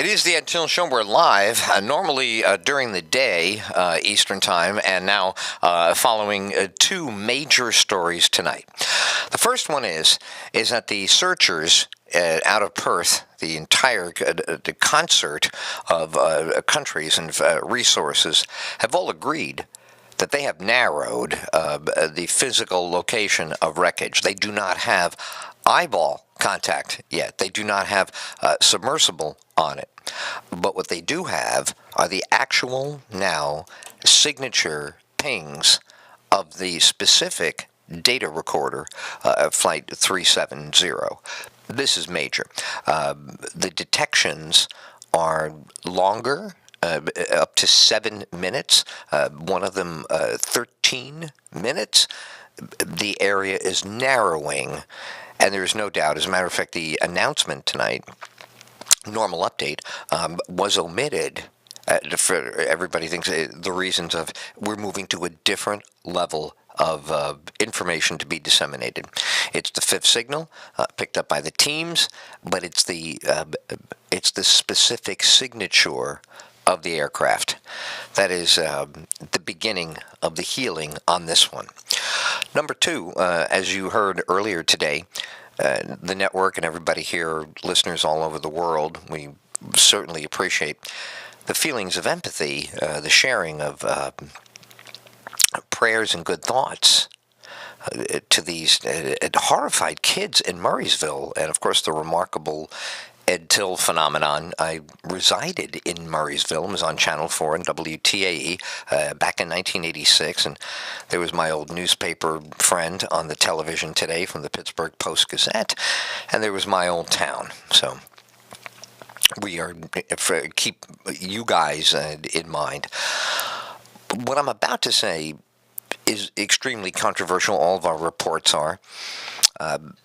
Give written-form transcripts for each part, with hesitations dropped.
It is the Ed Till Show. We're live, normally during the day, Eastern Time, and now following two major stories tonight. The first one is that the searchers out of Perth, the entire the concert of countries and resources, have all agreed that they have narrowed the physical location of wreckage. They do not have eyeball contact yet. They do not have submersible on it. But what they do have are the actual now signature pings of the specific data recorder, Flight 370. This is major. The detections are longer, up to 7 minutes, one of them 13 minutes. The area is narrowing, and there's no doubt. As a matter of fact, the announcement tonight, normal update, was omitted. For everybody thinks the reasons of we're moving to a different level of information to be disseminated. It's the fifth signal picked up by the teams, but it's the specific signature of the aircraft. That is the beginning of the healing on this one. Number two, as you heard earlier today, the network and everybody here, listeners all over the world, we certainly appreciate the feelings of empathy, the sharing of prayers and good thoughts to these horrified kids in Murraysville, and of course the remarkable Ed Till phenomenon. I resided in Murraysville and was on Channel 4 and WTAE back in 1986, and there was my old newspaper friend on the television today from the Pittsburgh Post-Gazette, and there was my old town. So we are keep you guys in mind. What I'm about to say is extremely controversial. All of our reports are.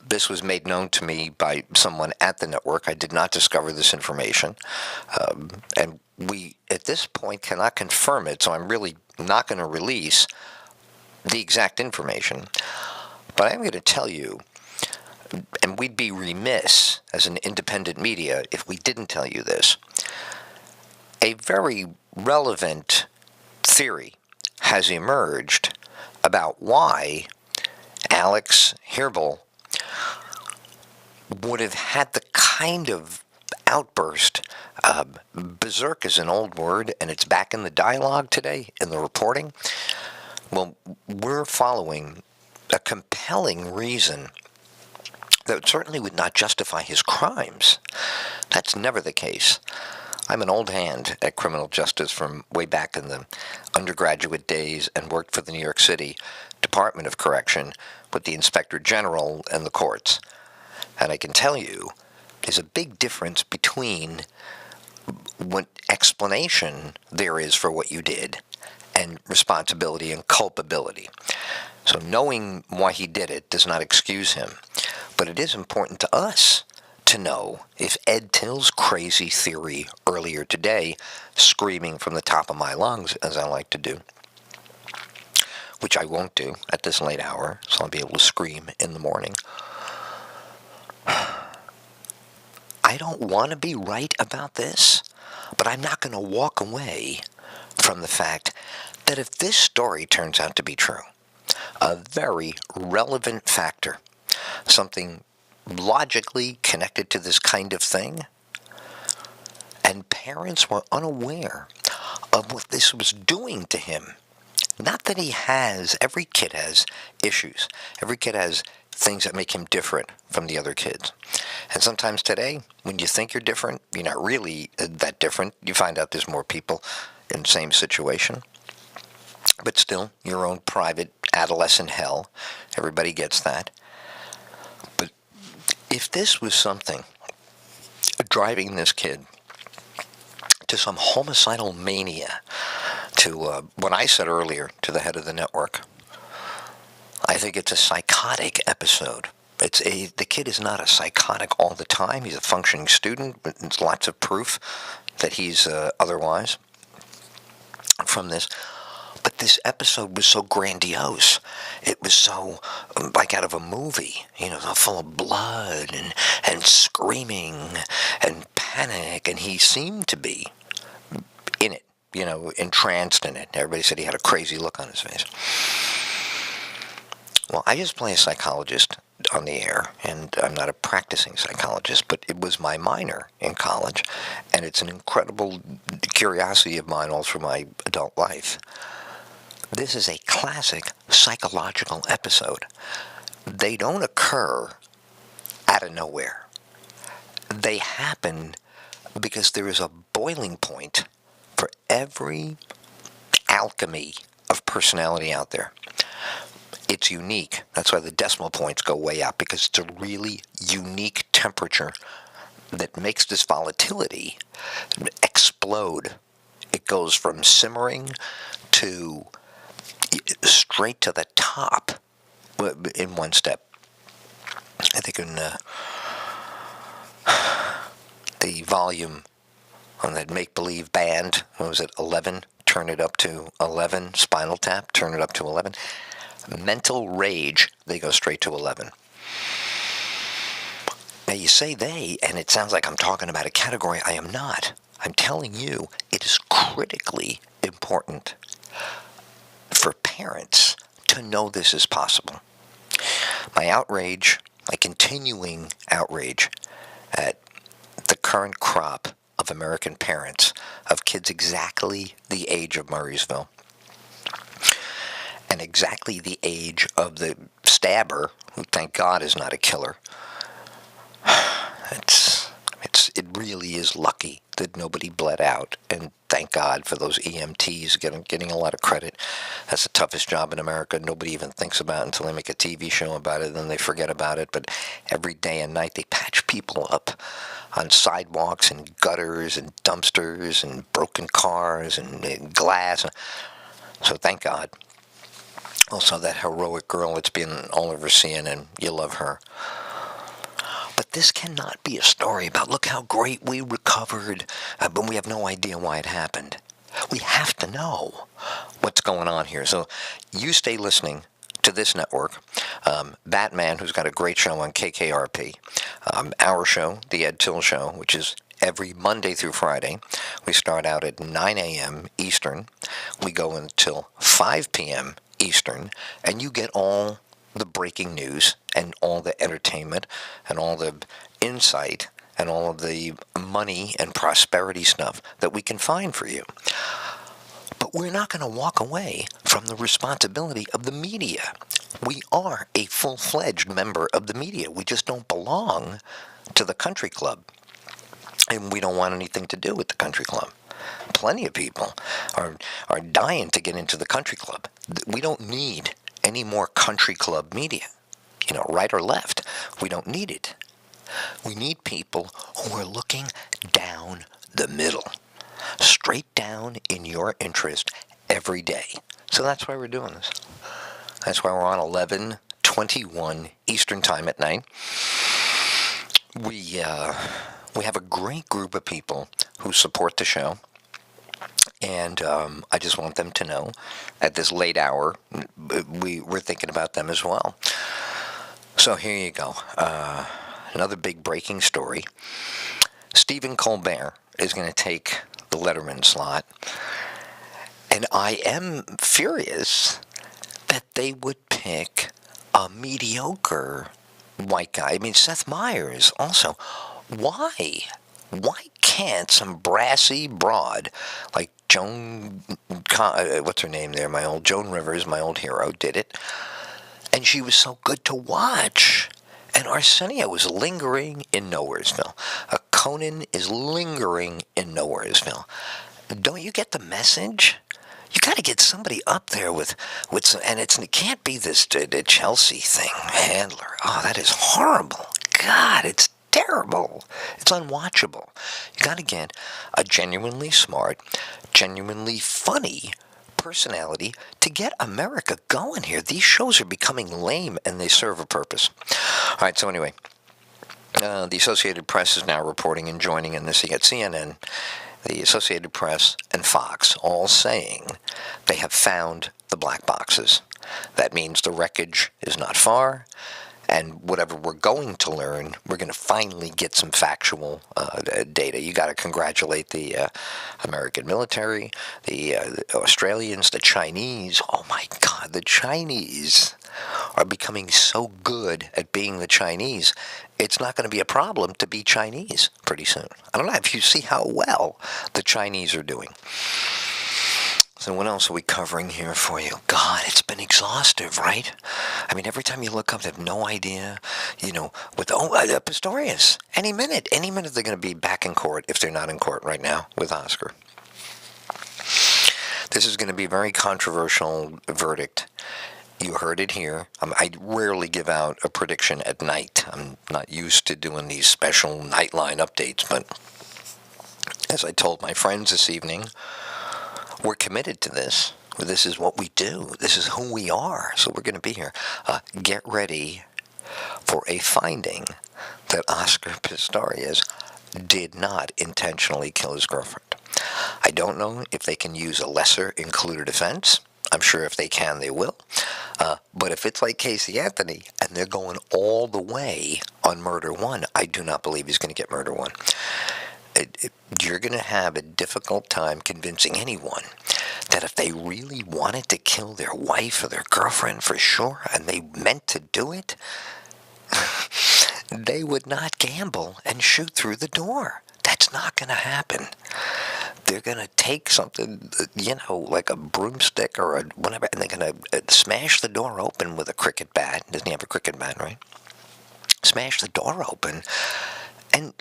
This was made known to me by someone at the network. I did not discover this information. And we, at this point, cannot confirm it, so I'm really not going to release the exact information. But I'm going to tell you, and we'd be remiss as an independent media if we didn't tell you this, a very relevant theory has emerged about why Alex Hirble would have had the kind of outburst. Berserk is an old word, and it's back in the dialogue today, in the reporting. Well, we're following a compelling reason that certainly would not justify his crimes. That's never the case. I'm an old hand at criminal justice from way back in the undergraduate days and worked for the New York City Department of Correction with the Inspector General and the courts. And I can tell you, there's a big difference between what explanation there is for what you did and responsibility and culpability. So knowing why he did it does not excuse him. But it is important to us to know if Ed Till's crazy theory earlier today, screaming from the top of my lungs, as I like to do, which I won't do at this late hour, so I'll be able to scream in the morning. I don't want to be right about this, but I'm not going to walk away from the fact that if this story turns out to be true, a very relevant factor, something logically connected to this kind of thing, and parents were unaware of what this was doing to him. Not that he has, every kid has issues. Every kid has things that make him different from the other kids. And sometimes today, when you think you're different, you're not really that different. You find out there's more people in the same situation. But still, your own private adolescent hell. Everybody gets that. But if this was something driving this kid to some homicidal mania, to what I said earlier to the head of the network, I think it's a psychotic episode. The kid is not a psychotic all the time. He's a functioning student. There's lots of proof that he's otherwise from this. But this episode was so grandiose. It was so like out of a movie, full of blood and screaming and panic, and he seemed to be in it, entranced in it. Everybody said he had a crazy look on his face. Well, I just play a psychologist on the air, and I'm not a practicing psychologist, but it was my minor in college, and it's an incredible curiosity of mine all through my adult life. This is a classic psychological episode. They don't occur out of nowhere. They happen because there is a boiling point for every alchemy of personality out there. It's unique. That's why the decimal points go way up, because it's a really unique temperature that makes this volatility explode. It goes from simmering to straight to the top in one step. I think in the volume on that make-believe band, what was it, 11? Turn it up to 11. Spinal Tap, turn it up to 11. Mental rage, they go straight to 11. Now you say they, and it sounds like I'm talking about a category. I am not. I'm telling you, it is critically important for parents to know this is possible. My outrage, my continuing outrage at the current crop of American parents of kids exactly the age of Murraysville, and exactly the age of the stabber, who thank God is not a killer. It really is lucky that nobody bled out, and thank God for those EMTs getting a lot of credit. That's the toughest job in America. Nobody even thinks about it until they make a TV show about it, then they forget about it. But every day and night they patch people up on sidewalks and gutters and dumpsters and broken cars and glass. So thank God. Also, that heroic girl that's been all over CNN, you love her. But this cannot be a story about, look how great we recovered, but we have no idea why it happened. We have to know what's going on here. So you stay listening to this network. Batman, who's got a great show on KKRP. Our show, The Ed Till Show, which is every Monday through Friday. We start out at 9 a.m. Eastern. We go until 5 p.m. Eastern, and you get all the breaking news and all the entertainment and all the insight and all of the money and prosperity stuff that we can find for you. But we're not going to walk away from the responsibility of the media. We are a full-fledged member of the media. We just don't belong to the country club. And we don't want anything to do with the country club. Plenty of people are dying to get into the country club. We don't need any more country club media, right or left. We don't need it. We need people who are looking down the middle, straight down in your interest every day. So that's why we're doing this. That's why we're on 11:21 Eastern Time at night. We have a great group of people who support the show. And I just want them to know at this late hour, we're thinking about them as well. So here you go. Another big breaking story. Stephen Colbert is going to take the Letterman slot. And I am furious that they would pick a mediocre white guy. I mean, Seth Meyers also. Why? Why can't some brassy broad like Joan, what's her name there? Joan Rivers, my old hero, did it. And she was so good to watch. And Arsenio was lingering in Nowheresville. Conan is lingering in Nowheresville. Don't you get the message? You got to get somebody up there with some, and it can't be this Chelsea thing, Handler. Oh, that is horrible. God, it's terrible. It's unwatchable. You got to get a genuinely smart, genuinely funny personality to get America going here. These shows are becoming lame, and they serve a purpose. All right, so anyway, the Associated Press is now reporting and joining in this. You got CNN, the Associated Press, and Fox all saying they have found the black boxes. That means the wreckage is not far, And whatever we're going to learn, we're going to finally get some factual data. You got to congratulate the American military, the Australians, the Chinese. Oh my God, the Chinese are becoming so good at being the Chinese. It's not going to be a problem to be Chinese pretty soon. I don't know if you see how well the Chinese are doing. So what else are we covering here for you? God, it's been exhaustive, right? I mean, every time you look up, they have no idea, with Pistorius. Any minute they're going to be back in court if they're not in court right now with Oscar. This is going to be a very controversial verdict. You heard it here. I rarely give out a prediction at night. I'm not used to doing these special Nightline updates, but as I told my friends this evening, we're committed to this. This is what we do. This is who we are. So we're going to be here. Get ready for a finding that Oscar Pistorius did not intentionally kill his girlfriend. I don't know if they can use a lesser included offense. I'm sure if they can, they will. But if it's like Casey Anthony and they're going all the way on murder one, I do not believe he's going to get murder one. You're going to have a difficult time convincing anyone that if they really wanted to kill their wife or their girlfriend for sure, and they meant to do it, they would not gamble and shoot through the door. That's not going to happen. They're going to take something, like a broomstick or whatever, and they're going to smash the door open with a cricket bat. Doesn't he have a cricket bat, right? Smash the door open and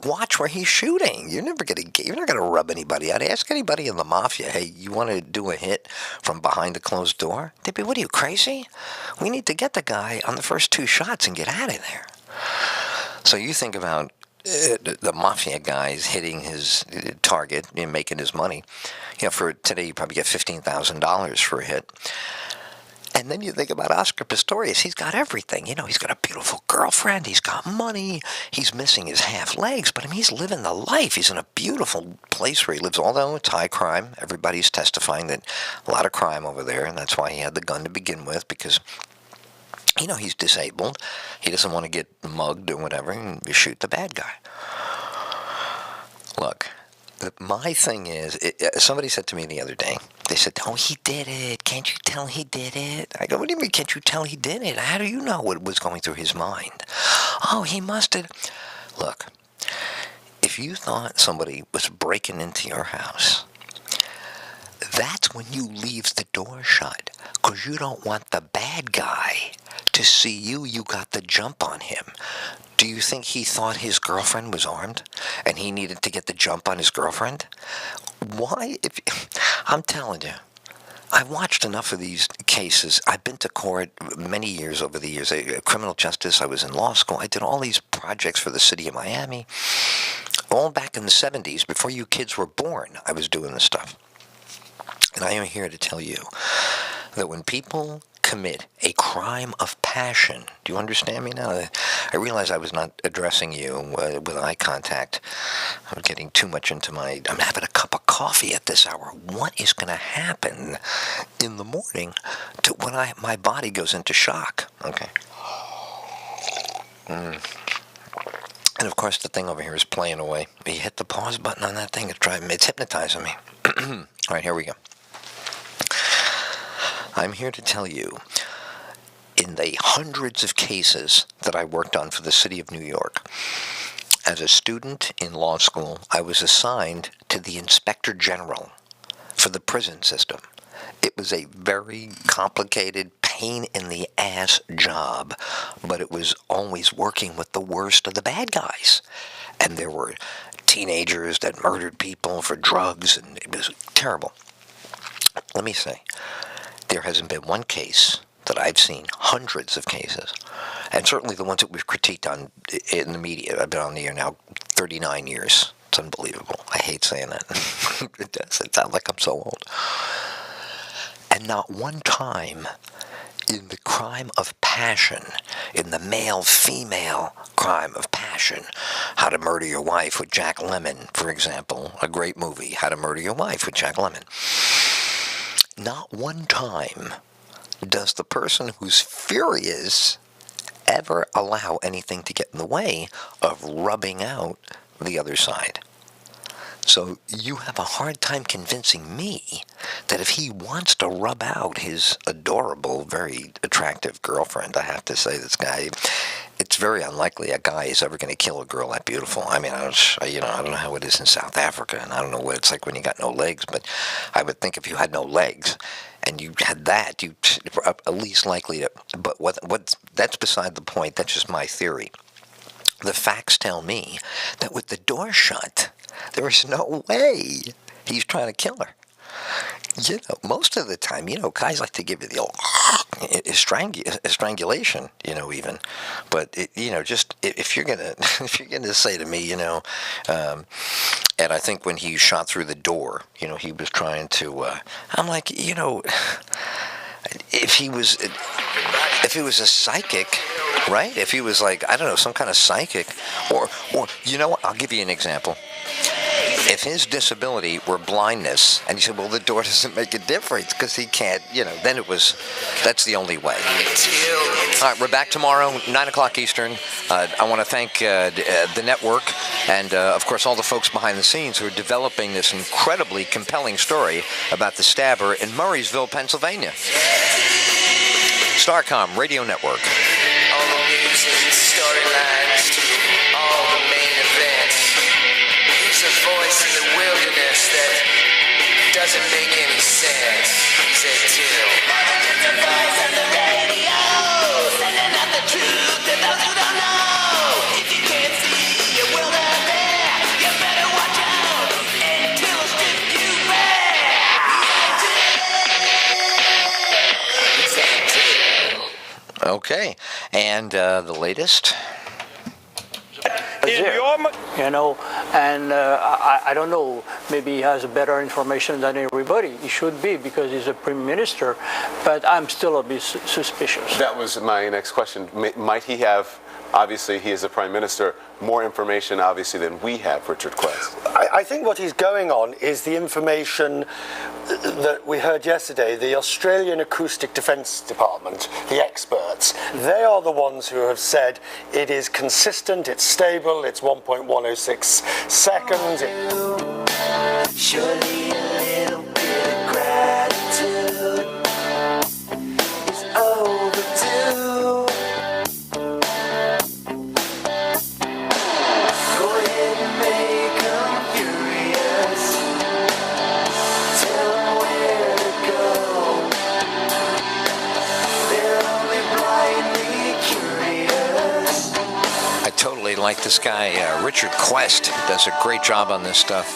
watch where he's shooting. You're not going to rub anybody out. Ask anybody in the mafia, hey, you want to do a hit from behind a closed door? They'd be, what are you, crazy? We need to get the guy on the first two shots and get out of there. So you think about the mafia guys hitting his target and making his money. For today, you probably get $15,000 for a hit. And then you think about Oscar Pistorius. He's got everything. He's got a beautiful girlfriend. He's got money. He's missing his half legs. But he's living the life. He's in a beautiful place where he lives. Although it's high crime. Everybody's testifying that a lot of crime over there. And that's why he had the gun to begin with. Because, he's disabled. He doesn't want to get mugged or whatever. And you shoot the bad guy. Look. My thing is, somebody said to me the other day, they said, oh, he did it. Can't you tell he did it? I go, what do you mean, can't you tell he did it? How do you know what was going through his mind? Oh, he must have. Look, if you thought somebody was breaking into your house, that's when you leave the door shut, because you don't want the bad guy to see you got the jump on him. Do you think he thought his girlfriend was armed and he needed to get the jump on his girlfriend? Why? I'm telling you, I've watched enough of these cases. I've been to court many years over the years. Criminal justice, I was in law school. I did all these projects for the city of Miami. All back in the 70s, before you kids were born, I was doing this stuff. And I am here to tell you that when people commit a crime of passion. Do you understand me now? I realize I was not addressing you with eye contact. I'm getting too much into I'm having a cup of coffee at this hour. What is going to happen in the morning when my body goes into shock? Okay. And of course, the thing over here is playing away. You hit the pause button on that thing. It's hypnotizing me. All right, here we go. I'm here to tell you, in the hundreds of cases that I worked on for the city of New York, as a student in law school, I was assigned to the Inspector General for the prison system. It was a very complicated, pain-in-the-ass job, but it was always working with the worst of the bad guys. And there were teenagers that murdered people for drugs, and it was terrible. Let me say, there hasn't been one case that I've seen, hundreds of cases, and certainly the ones that we've critiqued on in the media. I've been on the air now 39 years. It's unbelievable. I hate saying that. It does. It sounds like I'm so old. And not one time in the crime of passion, in the male-female crime of passion, How to Murder Your Wife with Jack Lemmon, for example, a great movie, How to Murder Your Wife with Jack Lemmon. Not one time does the person who's furious ever allow anything to get in the way of rubbing out the other side. So you have a hard time convincing me that if he wants to rub out his adorable, very attractive girlfriend, I have to say, this guy, it's very unlikely a guy is ever going to kill a girl that beautiful. I mean, I don't know how it is in South Africa, and I don't know what it's like when you got no legs, but I would think if you had no legs and you had that, you were at least likely to. But that's beside the point. That's just my theory. The facts tell me that with the door shut, there is no way he's trying to kill her. Most of the time, guys like to give you the old strangulation, even. But just if you're gonna say to me, and I think when he shot through the door, he was trying to. I'm like, if he was a psychic. Right? If he was like, I don't know, some kind of psychic, or what? I'll give you an example. If his disability were blindness, and you said, well, the door doesn't make a difference because he can't, then that's the only way. All right, we're back tomorrow, 9 o'clock Eastern. I want to thank the network and, of course, all the folks behind the scenes who are developing this incredibly compelling story about the stabber in Murraysville, Pennsylvania. Starcom Radio Network. Storylines to all the main events. He's a voice in the wilderness that doesn't make any sense. Said Till. Just a voice on the radio, sending out the truth to those who don't know. If you can't see your world out there, you better watch out. And Till will strip you bare. Said Till. Okay, and the latest? I don't know, maybe he has better information than everybody. He should be because he's a prime minister, but I'm still a bit suspicious. That was my next question. Might he have, obviously he is a prime minister, more information obviously than we have, Richard Quest? I think what he's going on is the information that we heard yesterday. The Australian Acoustic Defence Department, the experts, they are the ones who have said it is consistent, it's stable, it's 1.106 seconds. Surely a little bit of gratitude is overdue. Go ahead and make 'em furious. Tell 'em where to go. They're only blindly curious. I totally like this guy, Richard Quest, does a great job on this stuff.